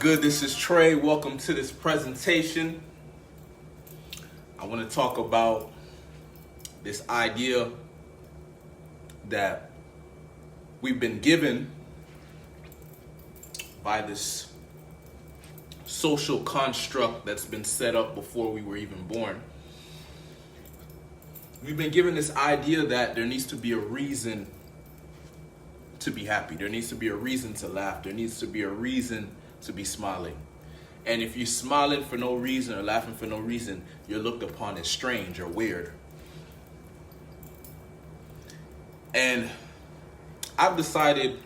good? This is Trey. Welcome to this presentation. I want to talk about this idea that we've been given by this social construct that's been set up before we were even born. We've been given this idea that there needs to be a reason to be happy. There needs to be a reason to laugh. There needs to be a reason to be smiling. And if you're smiling for no reason or laughing for no reason, you're looked upon as strange or weird. And I've decided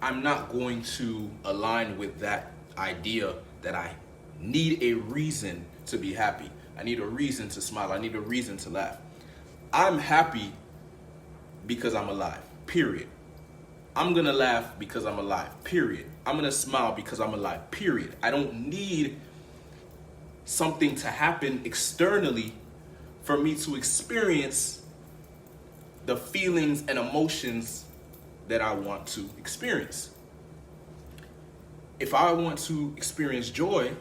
I'm not going to align with that idea that I need a reason to be happy. I need a reason to smile. I need a reason to laugh. I'm happy because I'm alive, period. I'm gonna laugh because I'm alive, period. I'm gonna smile because I'm alive, period. I don't need something to happen externally for me to experience the feelings and emotions that I want to experience. If I want to experience joy,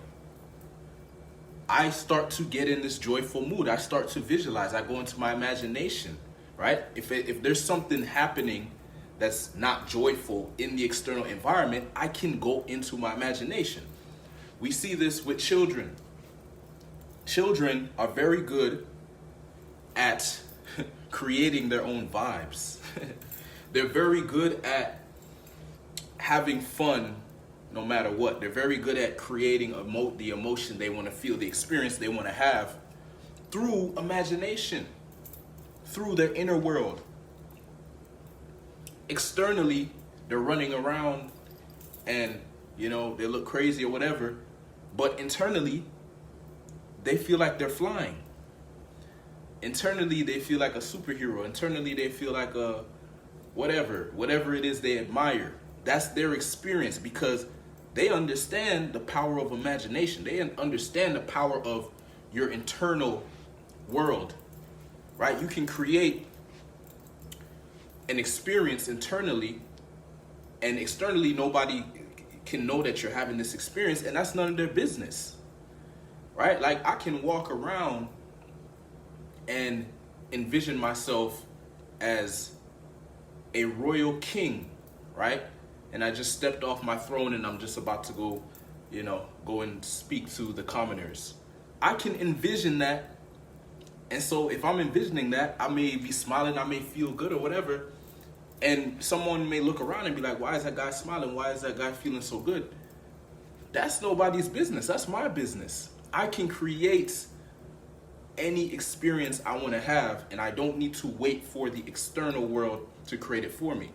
I start to get in this joyful mood. I start to visualize. I go into my imagination, right? If there's something happening that's not joyful in the external environment, I can go into my imagination. We see this with children. Children are very good at creating their own vibes. They're very good at having fun no matter what. They're very good at creating the emotion they want to feel, the experience they want to have through imagination, through their inner world. Externally, they're running around and, they look crazy or whatever. But internally, they feel like they're flying. Internally, they feel like a superhero. Internally, they feel like a whatever it is they admire. That's their experience because they understand the power of imagination. They understand the power of your internal world, right? You can create an experience internally, and externally nobody can know that you're having this experience, and that's none of their business, right? Like, I can walk around and envision myself as a royal king, right? And I just stepped off my throne and I'm just about to go and speak to the commoners. I can envision that. And so if I'm envisioning that, I may be smiling, I may feel good or whatever. And someone may look around and be like, why is that guy smiling? Why is that guy feeling so good? That's nobody's business. That's my business. I can create any experience I want to have, and I don't need to wait for the external world to create it for me.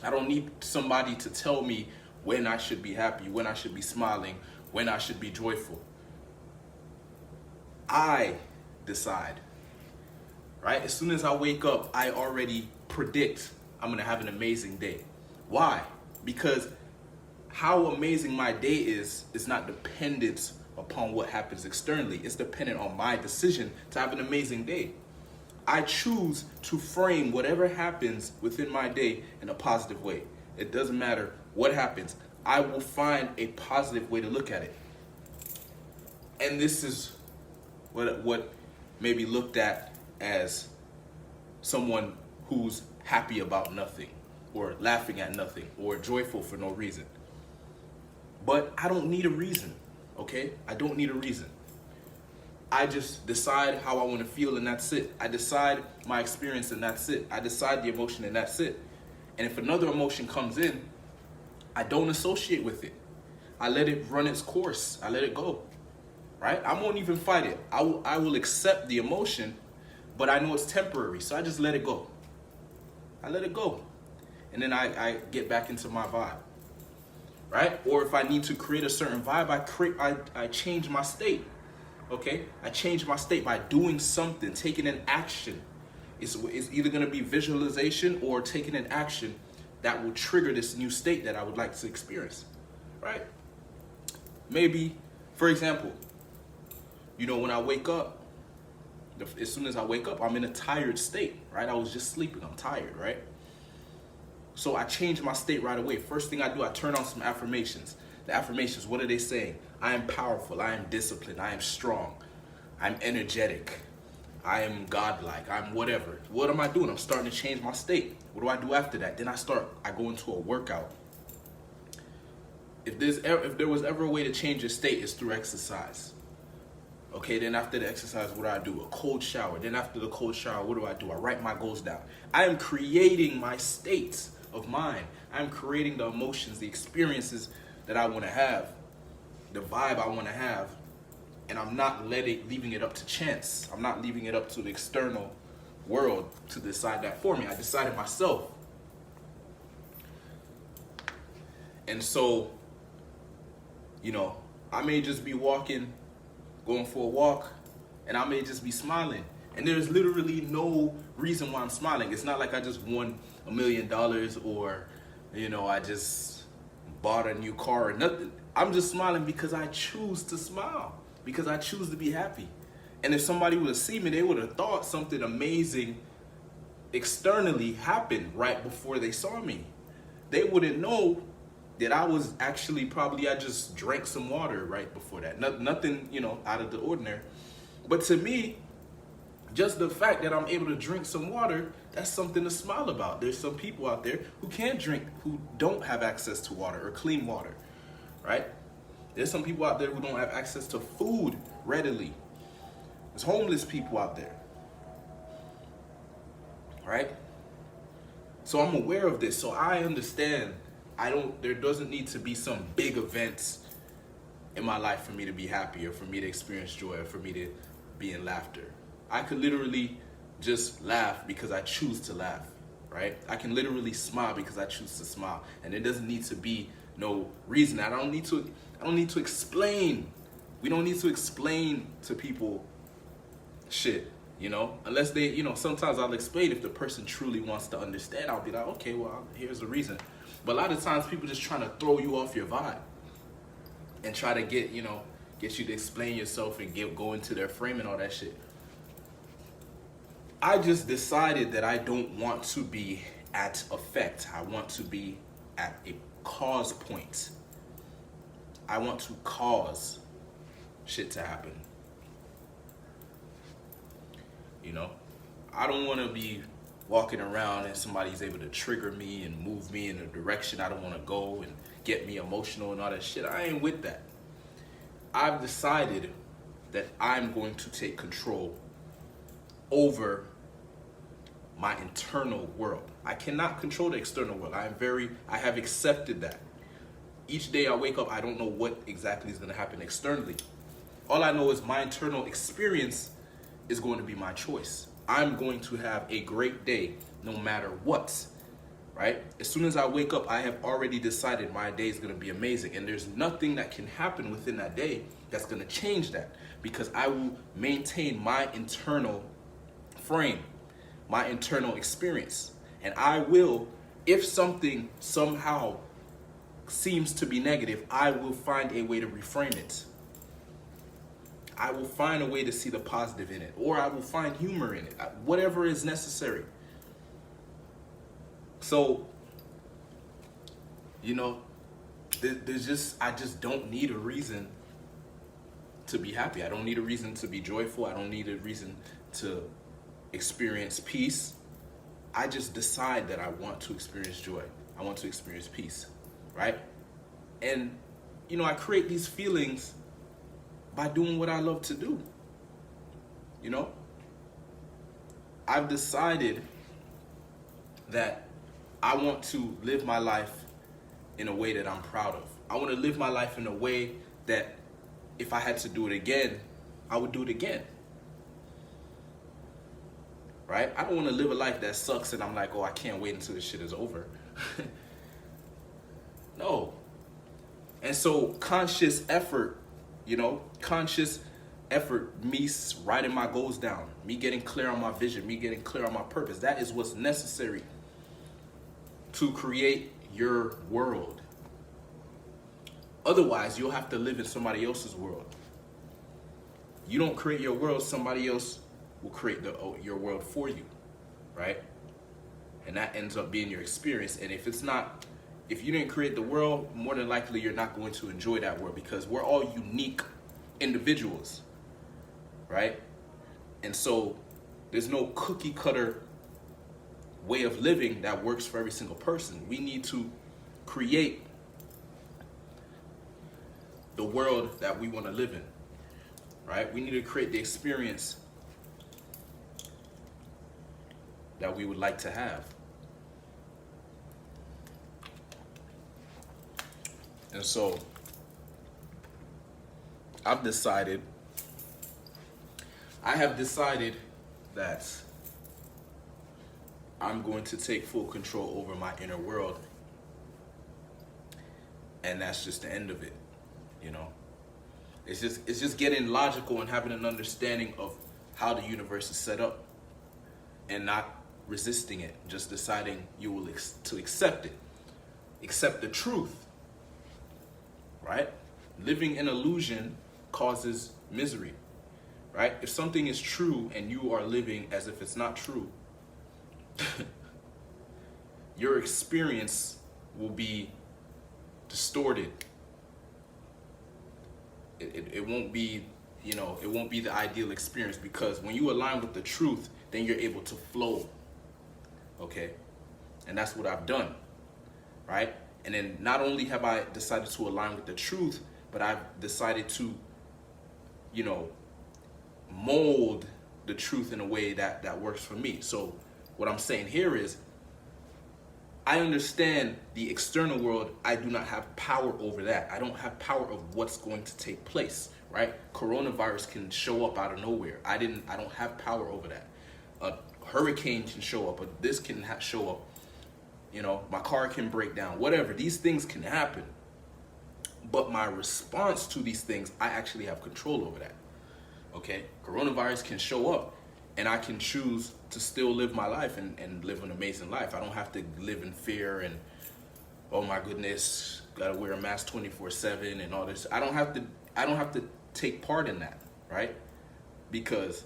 I don't need somebody to tell me when I should be happy, when I should be smiling, when I should be joyful. I decide, right? As soon as I wake up, I already predict I'm gonna have an amazing day. Why? Because how amazing my day is not dependent upon what happens externally. It's dependent on my decision to have an amazing day. I choose to frame whatever happens within my day in a positive way. It doesn't matter what happens. I will find a positive way to look at it. And this is what may be looked at as someone who's happy about nothing, or laughing at nothing, or joyful for no reason. But I don't need a reason, okay? I don't need a reason. I just decide how I want to feel, and that's it. I decide my experience, and that's it. I decide the emotion, and that's it. And if another emotion comes in, I don't associate with it. I let it run its course. I let it go, right? I won't even fight it. I will accept the emotion, but I know it's temporary, so I just let it go. I let it go. And then I get back into my vibe, right? Or if I need to create a certain vibe, I change my state. Okay, I change my state by doing something, taking an action. It's either going to be visualization or taking an action that will trigger this new state that I would like to experience, right? Maybe, for example, when I wake up, as soon as I wake up, I'm in a tired state, right? I was just sleeping, I'm tired, right? So I change my state right away. First thing I do, I turn on some affirmations. The affirmations, what are they saying? I am powerful, I am disciplined, I am strong, I'm energetic, I am godlike, I'm whatever. What am I doing? I'm starting to change my state. What do I do after that? Then I go into a workout. If there was ever a way to change your state, it's through exercise. Okay, then after the exercise, what do? A cold shower. Then after the cold shower, what do? I write my goals down. I am creating my states of mind. I'm creating the emotions, the experiences that I want to have, the vibe I want to have, and I'm not leaving it up to chance. I'm not leaving it up to the external world to decide that for me. I decided myself. And so, I may just be going for a walk, and I may just be smiling. And there's literally no reason why I'm smiling. It's not like I just won $1 million or, I just bought a new car or nothing. I'm just smiling because I choose to smile, because I choose to be happy. And if somebody would have seen me, they would have thought something amazing externally happened right before they saw me. They wouldn't know that I was actually I just drank some water right before that. Nothing, out of the ordinary. But to me, just the fact that I'm able to drink some water, that's something to smile about. There's some people out there who can't drink, who don't have access to water or clean water, right? There's some people out there who don't have access to food readily. There's homeless people out there, right? So I'm aware of this. So I understand there doesn't need to be some big events in my life for me to be happy or for me to experience joy or for me to be in laughter. I could literally just laugh because I choose to laugh, right? I can literally smile because I choose to smile. And there doesn't need to be no reason. I don't need to explain. We don't need to explain to people shit, unless they, sometimes I'll explain if the person truly wants to understand. I'll be like, okay, well, here's the reason. But a lot of times people just trying to throw you off your vibe and try to get you to explain yourself and go into their frame and all that shit. I just decided that I don't want to be at effect. I want to be at a cause point. I want to cause shit to happen. I don't want to be walking around and somebody's able to trigger me and move me in a direction I don't want to go and get me emotional and all that shit. I ain't with that. I've decided that I'm going to take control over my internal world. I cannot control the external world. I have accepted that. Each day I wake up, I don't know what exactly is going to happen externally. All I know is my internal experience is going to be my choice. I'm going to have a great day no matter what, right? As soon as I wake up, I have already decided my day is going to be amazing. And there's nothing that can happen within that day that's going to change that, because I will maintain my internal frame, my internal experience. And I will, if something somehow seems to be negative, I will find a way to reframe it. I will find a way to see the positive in it, or I will find humor in it, whatever is necessary. So, I just don't need a reason to be happy. I don't need a reason to be joyful. I don't need a reason to experience peace. I just decide that I want to experience joy. I want to experience peace, right? And, I create these feelings by doing what I love to do. I've decided that I want to live my life in a way that I'm proud of. I want to live my life in a way that if I had to do it again, I would do it again. Right? I don't want to live a life that sucks and I'm like, oh, I can't wait until this shit is over. No. And so conscious effort, me writing my goals down, me getting clear on my vision, me getting clear on my purpose, that is what's necessary to create your world. Otherwise, you'll have to live in somebody else's world. You don't create your world, somebody else will create your world for you, right? And that ends up being your experience. And if it's not if you didn't create the world, more than likely you're not going to enjoy that world, because we're all unique individuals, right? And so there's no cookie cutter way of living that works for every single person. We need to create the world that we want to live in, right? We need to create the experience that we would like to have. And so I have decided that I'm going to take full control over my inner world. And that's just the end of it, you know? It's just getting logical and having an understanding of how the universe is set up, and not resisting it, just deciding you will to accept it. Accept the truth, right? Living in illusion causes misery, right? If something is true and you are living as if it's not true, your experience will be distorted. It won't be, you know, it won't be the ideal experience, because when you align with the truth, then you're able to flow, okay? And that's what I've done, right? And then not only have I decided to align with the truth, but I've decided to, you know, mold the truth in a way that works for me. So what I'm saying here is, I understand the external world. I do not have power over that. I don't have power of what's going to take place, right? Coronavirus can show up out of nowhere. I don't have power over that. A hurricane can show up, but this can show up. You know, my car can break down, whatever. These things can happen. But my response to these things, I actually have control over that. Okay? Coronavirus can show up, and I can choose to still live my life and live an amazing life. I don't have to live in fear and, oh my goodness, gotta wear a mask 24/7 and all this. I don't have to take part in that, right? Because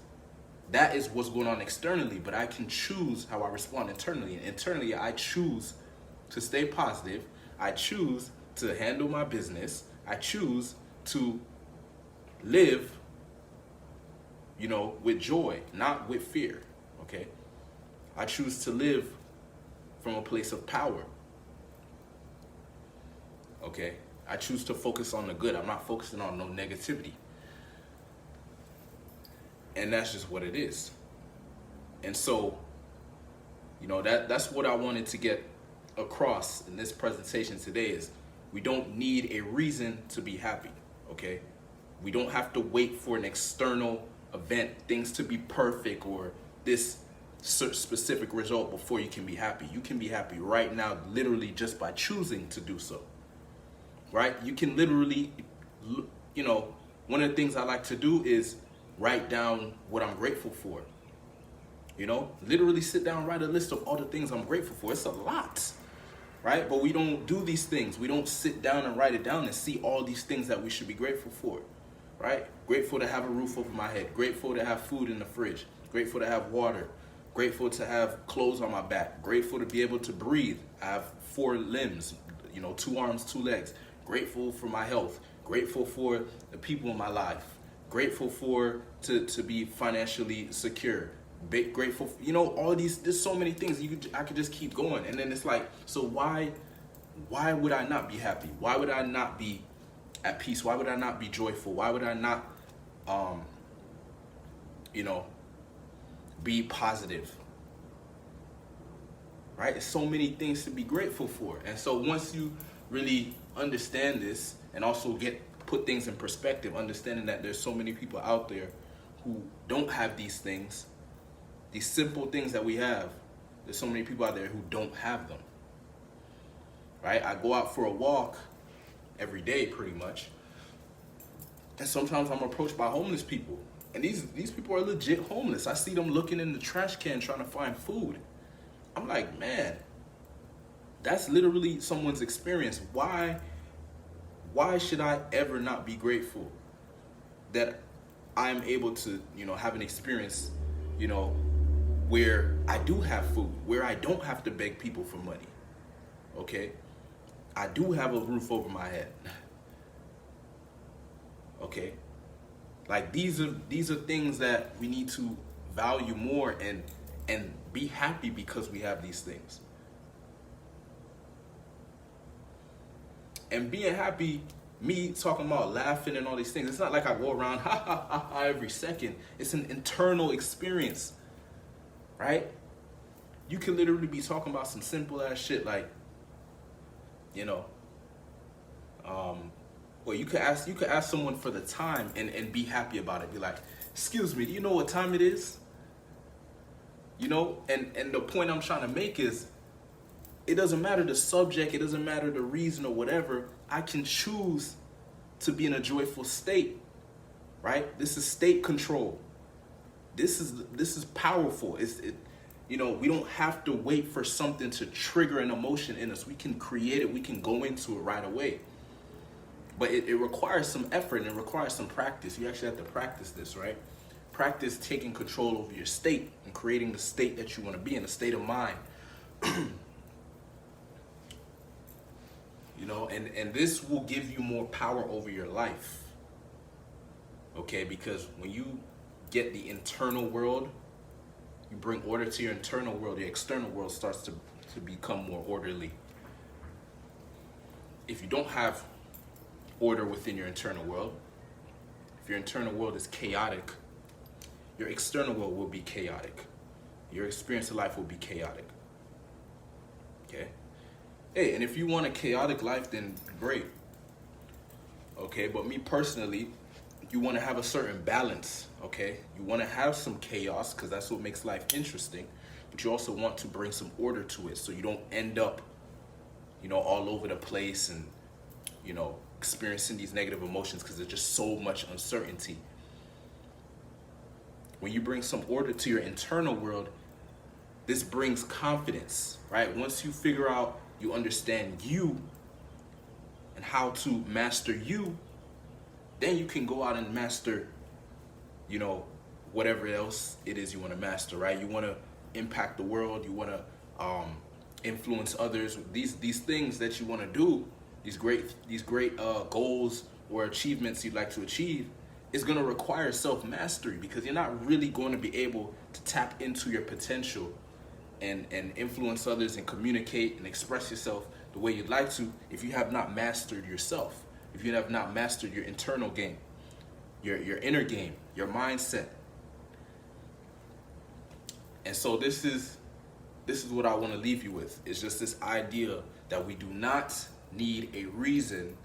that is what's going on externally, but I can choose how I respond internally. And internally, I choose to stay positive. I choose to handle my business. I choose to live, you know, with joy, not with fear, okay? I choose to live from a place of power, okay? I choose to focus on the good. I'm not focusing on no negativity. And that's just what it is. And so, you know, that's what I wanted to get across in this presentation today is, we don't need a reason to be happy, okay? We don't have to wait for an external event, things to be perfect or this specific result before you can be happy. You can be happy right now, literally just by choosing to do so, right? You can literally, you know, one of the things I like to do is write down what I'm grateful for. You know, literally sit down, write a list of all the things I'm grateful for. It's a lot, right? But we don't do these things. We don't sit down and write it down and see all these things that we should be grateful for, right? Grateful to have a roof over my head. Grateful to have food in the fridge. Grateful to have water. Grateful to have clothes on my back. Grateful to be able to breathe. I have 4 limbs, you know, 2 arms, 2 legs. Grateful for my health. Grateful for the people in my life. Grateful for to be financially secure. Grateful, you know, all these. There's so many things I could just keep going, and then it's like, so why would I not be happy? Why would I not be at peace? Why would I not be joyful? Why would I not, you know, be positive? Right? There's so many things to be grateful for, and so once you really understand this and also put things in perspective, understanding that there's so many people out there who don't have these things, these simple things that we have. There's so many people out there who don't have them, right? I go out for a walk every day pretty much, and sometimes I'm approached by homeless people, and these people are legit homeless. I see them looking in the trash can trying to find food. I'm like, man, that's literally someone's experience. Why should I ever not be grateful that I'm able to, you know, have an experience, you know, where I do have food, where I don't have to beg people for money, okay? I do have a roof over my head. Okay? Like these are things that we need to value more and be happy because we have these things. And being happy, me talking about laughing and all these things, it's not like I go around ha ha ha ha every second. It's an internal experience, right? You can literally be talking about some simple ass shit like, well, you could ask someone for the time and be happy about it. Be like, excuse me, do you know what time it is? And the point I'm trying to make is, it doesn't matter the subject, it doesn't matter the reason or whatever. I can choose to be in a joyful state, right? This is state control. This is powerful. We don't have to wait for something to trigger an emotion in us. We can create it. We can go into it right away. But it requires some effort and it requires some practice. You actually have to practice this, right? Practice taking control over your state and creating the state that you want to be in, a state of mind. And this will give you more power over your life. Okay, because when you get the internal world, you bring order to your internal world, the external world starts to become more orderly. If you don't have order within your internal world, if your internal world is chaotic, your external world will be chaotic. Your experience of life will be chaotic. Okay? Hey, and if you want a chaotic life, then great. Okay, but me personally, you want to have a certain balance, okay? You want to have some chaos because that's what makes life interesting, but you also want to bring some order to it so you don't end up, all over the place and, experiencing these negative emotions because there's just so much uncertainty. When you bring some order to your internal world, this brings confidence, right? Once you figure out, you understand you and how to master you, then you can go out and master, whatever else it is you want to master, right? You want to impact the world. You want to influence others. These things that you want to do, these great goals or achievements you'd like to achieve, is going to require self-mastery because you're not really going to be able to tap into your potential and influence others and communicate and express yourself the way you'd like to if you have not mastered yourself, if you have not mastered your internal game, your inner game, your mindset. And so this is what I want to leave you with. It's just this idea that we do not need a reason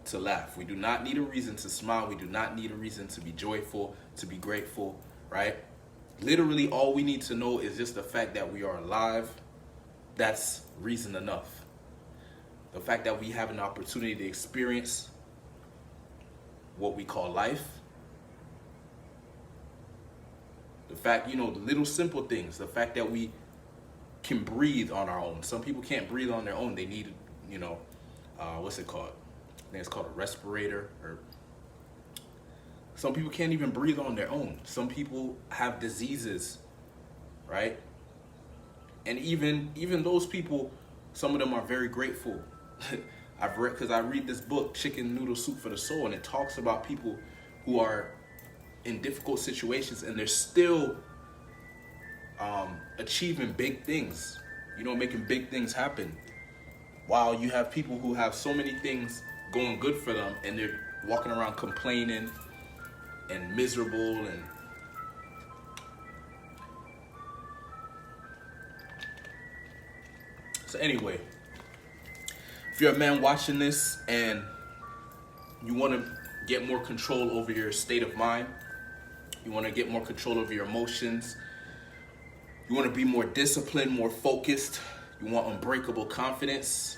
to laugh. We do not need a reason to smile. We do not need a reason to be joyful, to be grateful, right? Literally, all we need to know is just the fact that we are alive. That's reason enough. The fact that we have an opportunity to experience what we call life. The fact, the little simple things. The fact that we can breathe on our own. Some people can't breathe on their own. They need, what's it called? I think it's called a respirator. Or some people can't even breathe on their own. Some people have diseases, right? And even those people, some of them are very grateful. Because I read this book, Chicken Noodle Soup for the Soul, and it talks about people who are in difficult situations and they're still achieving big things, making big things happen. While you have people who have so many things going good for them and they're walking around complaining and miserable and so anyway, if you're a man watching this and you want to get more control over your state of mind, you want to get more control over your emotions, you want to be more disciplined, more focused, you want unbreakable confidence,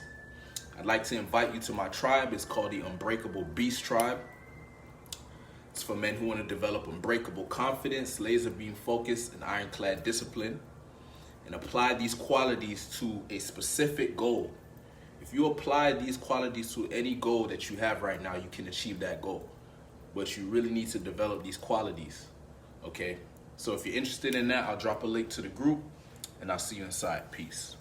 I'd like to invite you to my tribe. It's called the Unbreakable Beast Tribe. It's for men who want to develop unbreakable confidence, laser beam focus, and ironclad discipline, and apply these qualities to a specific goal. If you apply these qualities to any goal that you have right now, you can achieve that goal. But you really need to develop these qualities, okay? So if you're interested in that, I'll drop a link to the group, and I'll see you inside. Peace.